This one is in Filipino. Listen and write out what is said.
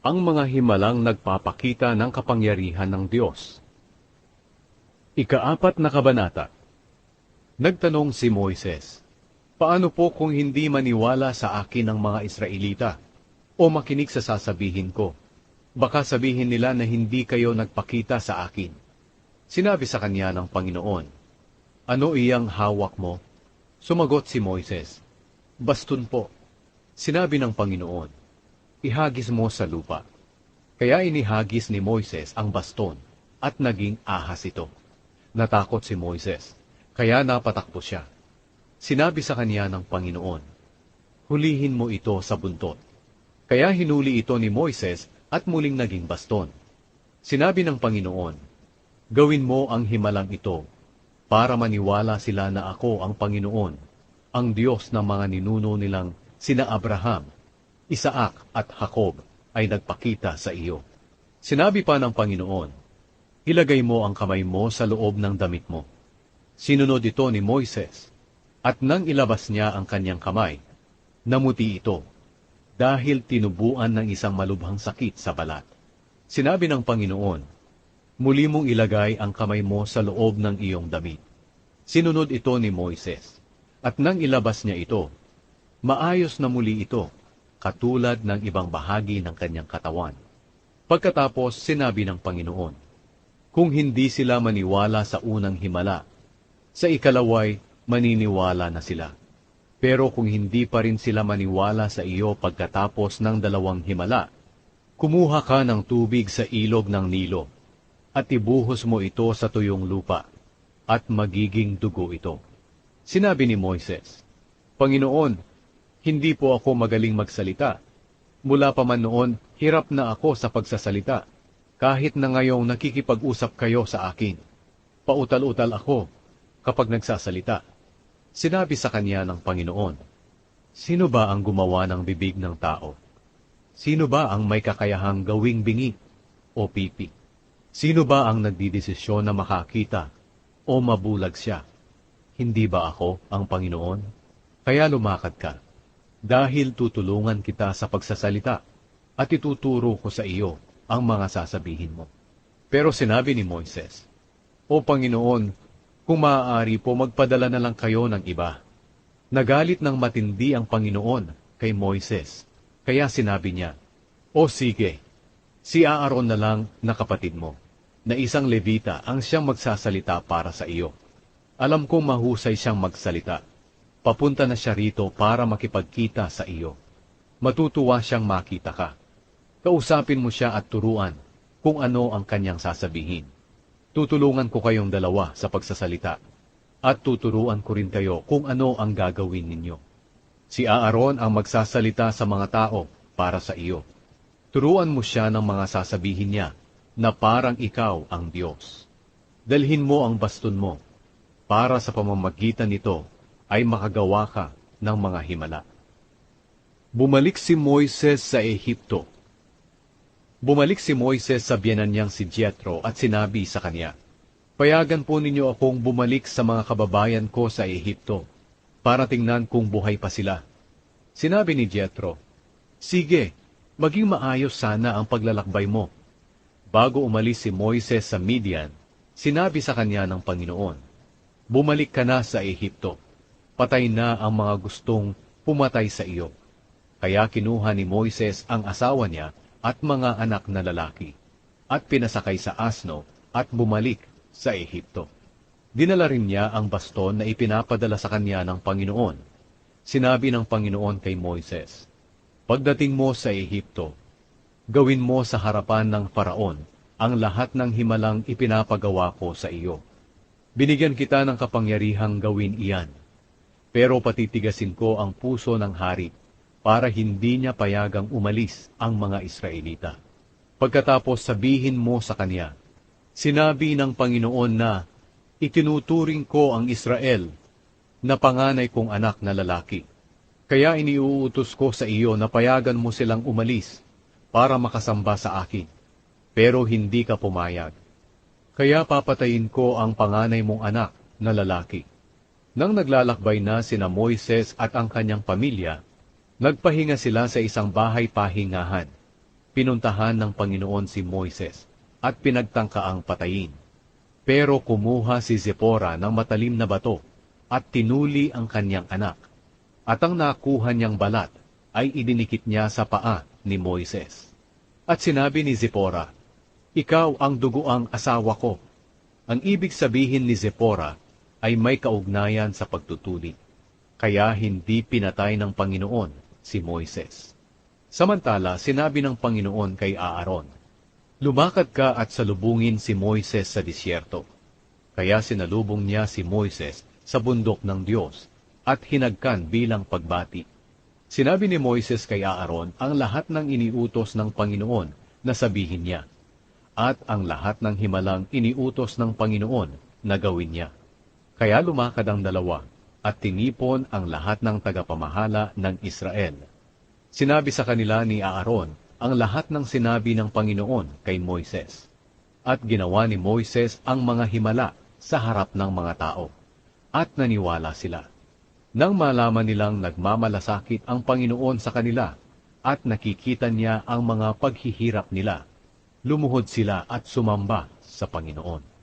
Ang mga himalang nagpapakita ng kapangyarihan ng Diyos. Ika-4 na kabanata. Nagtanong si Moises, "Paano po kung hindi maniwala sa akin ang mga Israelita o makinig sa sasabihin ko? Baka sabihin nila na hindi kayo nagpakita sa akin." Sinabi sa kanya ng Panginoon, "Ano iyang hawak mo?" Sumagot si Moises, "Baston po." Sinabi ng Panginoon, "Ihagis mo sa lupa." Kaya inihagis ni Moises ang baston at naging ahas ito. Natakot si Moises, kaya napatakbo siya. Sinabi sa kanya ng Panginoon, "Hulihin mo ito sa buntot." Kaya hinuli ito ni Moises at muling naging baston. Sinabi ng Panginoon, "Gawin mo ang himalang ito para maniwala sila na ako ang Panginoon, ang Diyos ng mga ninuno nilang sina Abraham, Isaac at Jacob ay nagpakita sa iyo." Sinabi pa ng Panginoon, "Ilagay mo ang kamay mo sa loob ng damit mo." Sinunod ito ni Moises, at nang ilabas niya ang kanyang kamay, namuti ito, dahil tinubuan ng isang malubhang sakit sa balat. Sinabi ng Panginoon, "Muli mong ilagay ang kamay mo sa loob ng iyong damit." Sinunod ito ni Moises, at nang ilabas niya ito, maayos na muli ito, katulad ng ibang bahagi ng kanyang katawan. Pagkatapos sinabi ng Panginoon, "Kung hindi sila maniwala sa unang himala, sa ikalaway maniniwala na sila. Pero kung hindi pa rin sila maniwala sa iyo pagkatapos ng dalawang himala, kumuha ka ng tubig sa ilog ng Nilo, at ibuhos mo ito sa tuyong lupa, at magiging dugo ito." Sinabi ni Moises, "Panginoon, hindi po ako magaling magsalita. Mula pa man noon, hirap na ako sa pagsasalita. Kahit na ngayong nakikipag-usap kayo sa akin, pautal-utal ako kapag nagsasalita." Sinabi sa kanya ng Panginoon, "Sino ba ang gumawa ng bibig ng tao? Sino ba ang may kakayahang gawing bingi o pipi? Sino ba ang nagdidesisyon na makakita o mabulag siya? Hindi ba ako ang Panginoon? Kaya lumakad ka, dahil tutulungan kita sa pagsasalita, at ituturo ko sa iyo ang mga sasabihin mo." Pero sinabi ni Moises, "O Panginoon, kung maaari po magpadala na lang kayo ng iba." Nagalit ng matindi ang Panginoon kay Moises, kaya sinabi niya, "O sige, si Aaron na lang na kapatid mo, na isang Levita ang siyang magsasalita para sa iyo. Alam kong mahusay siyang magsalita. Papunta na siya rito para makipagkita sa iyo. Matutuwa siyang makita ka. Kausapin mo siya at turuan kung ano ang kanyang sasabihin. Tutulungan ko kayong dalawa sa pagsasalita, at tuturuan ko rin kayo kung ano ang gagawin ninyo. Si Aaron ang magsasalita sa mga tao para sa iyo. Turuan mo siya ng mga sasabihin niya na parang ikaw ang Diyos. Dalhin mo ang baston mo, para sa pamamagitan nito ay makagawa ka ng mga himala." Bumalik si Moises sa Ehipto. Bumalik si Moises sa biyenan niyang si Jethro at sinabi sa kanya, "Payagan po ninyo akong bumalik sa mga kababayan ko sa Ehipto, para tingnan kung buhay pa sila." Sinabi ni Jethro, "Sige, maging maayos sana ang paglalakbay mo." Bago umalis si Moises sa Midian, sinabi sa kanya ng Panginoon, "Bumalik ka na sa Ehipto. Patay na ang mga gustong pumatay sa iyo." Kaya kinuha ni Moises ang asawa niya at mga anak na lalaki, at pinasakay sa asno at bumalik sa Ehipto. Dinala rin niya ang baston na ipinapadala sa kanya ng Panginoon. Sinabi ng Panginoon kay Moises, "Pagdating mo sa Ehipto, gawin mo sa harapan ng Faraon ang lahat ng himalang ipinapagawa ko sa iyo. Binigyan kita ng kapangyarihang gawin iyan, pero patitigasin ko ang puso ng hari para hindi niya payagang umalis ang mga Israelita. Pagkatapos sabihin mo sa kanya, sinabi ng Panginoon na, itinuturing ko ang Israel na panganay kong anak na lalaki. Kaya iniuutos ko sa iyo na payagan mo silang umalis para makasamba sa akin, pero hindi ka pumayag. Kaya papatayin ko ang panganay mong anak na lalaki." Nang naglalakbay na sina Moises at ang kanyang pamilya, nagpahinga sila sa isang bahay pahingahan. pinuntahan ng Panginoon si Moises at pinagtangkaang patayin. Pero kumuha si Zipporah ng matalim na bato at tinuli ang kanyang anak. At ang nakuha niyang balat ay idinikit niya sa paa ni Moises. At sinabi ni Zipporah, "Ikaw ang duguang asawa ko." Ang ibig sabihin ni Zipporah ay may kaugnayan sa pagtutuli. Kaya hindi pinatay ng Panginoon si Moises. Samantala, sinabi ng Panginoon kay Aaron, "Lumakad ka at salubungin si Moises sa disyerto." Kaya sinalubong niya si Moises sa bundok ng Diyos at hinagkan bilang pagbati. Sinabi ni Moises kay Aaron ang lahat ng iniutos ng Panginoon na sabihin niya, at ang lahat ng himalang iniutos ng Panginoon na gawin niya. Kaya lumakad ang dalawa at tinipon ang lahat ng tagapamahala ng Israel. Sinabi sa kanila ni Aaron ang lahat ng sinabi ng Panginoon kay Moises. At ginawa ni Moises ang mga himala sa harap ng mga tao. At naniwala sila. Nang malaman nilang nagmamalasakit ang Panginoon sa kanila at nakikita niya ang mga paghihirap nila, lumuhod sila at sumamba sa Panginoon.